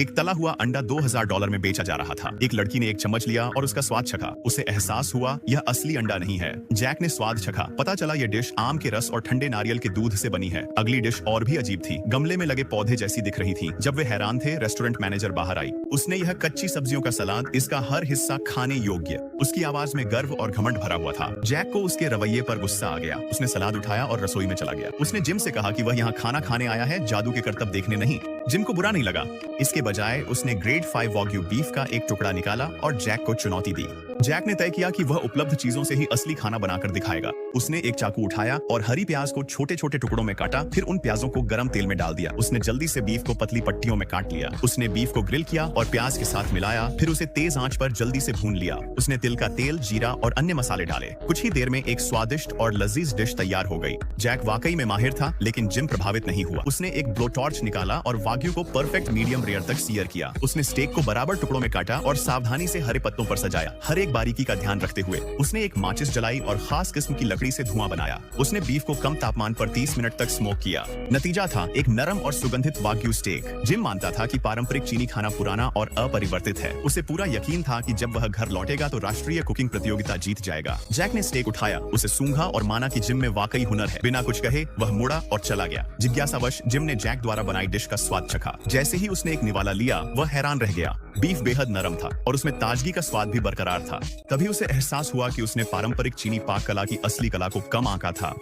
एक तला हुआ अंडा $2000 में बेचा जा रहा था। एक लड़की ने एक चम्मच लिया और उसका स्वाद चखा। उसे एहसास हुआ यह असली अंडा नहीं है। जैक ने स्वाद चखा, पता चला यह डिश आम के रस और ठंडे नारियल के दूध से बनी है। अगली डिश और भी अजीब थी, गमले में लगे पौधे जैसी दिख रही थी। जब वे हैरान थे, रेस्टोरेंट मैनेजर बाहर आई। उसने यह कच्ची सब्जियों का सलाद, इसका हर हिस्सा खाने योग्य। उसकी आवाज में गर्व और घमंड भरा हुआ था। जैक को उसके रवैये पर गुस्सा आ गया। उसने सलाद उठाया और रसोई में चला गया। उसने जिम से कहा कि वह यहाँ खाना खाने आया है, जादू के करतब देखने नहीं। जिम को बुरा नहीं लगा। इसके बजाय उसने ग्रेड 5 वाग्यू बीफ का एक टुकड़ा निकाला और जैक को चुनौती दी। जैक ने तय किया कि वह उपलब्ध चीजों से ही असली खाना बनाकर दिखाएगा। उसने एक चाकू उठाया और हरी प्याज को छोटे छोटे टुकड़ों में काटा, फिर उन प्याजों को गरम तेल में डाल दिया। उसने जल्दी से बीफ को पतली पट्टियों में काट लिया। उसने बीफ को ग्रिल किया और प्याज के साथ मिलाया, फिर उसे तेज आंच पर जल्दी से भून लिया। उसने तिल का तेल, जीरा और अन्य मसाले डाले। कुछ ही देर में एक स्वादिष्ट और लजीज डिश तैयार हो गई। जैक वाकई में माहिर था, लेकिन जिम प्रभावित नहीं हुआ। उसने एक ब्लो टॉर्च निकाला और वाग्यू को परफेक्ट मीडियम रेयर तक सीयर किया। उसने स्टेक को बराबर टुकड़ों में काटा और सावधानी से हरे पत्तों पर सजाया, हर एक बारीकी का ध्यान रखते हुए। उसने एक माचिस जलाई और खास किस्म की लकड़ी से धुआं बनाया। उसने बीफ को कम तापमान पर 30 मिनट तक स्मोक किया। नतीजा था एक नरम और सुगंधित वाग्यू स्टेक। जिम मानता था कि पारंपरिक चीनी खाना पुराना और अपरिवर्तित है। उसे पूरा यकीन था कि जब वह घर लौटेगा तो राष्ट्रीय कुकिंग प्रतियोगिता जीत जाएगा। जैक ने स्टेक उठाया, उसे सूंघा और माना कि जिम में वाकई हुनर है। बिना कुछ कहे वह मुड़ा और चला गया। जिज्ञासावश जिम ने जैक द्वारा बनाई डिश का स्वाद चखा। जैसे ही उसने एक निवाला लिया, वह हैरान रह गया। बीफ बेहद नरम था और उसमें ताजगी का स्वाद भी बरकरार था। तभी उसे एहसास हुआ कि उसने पारंपरिक चीनी पाक कला की असली कला को कम आंका था।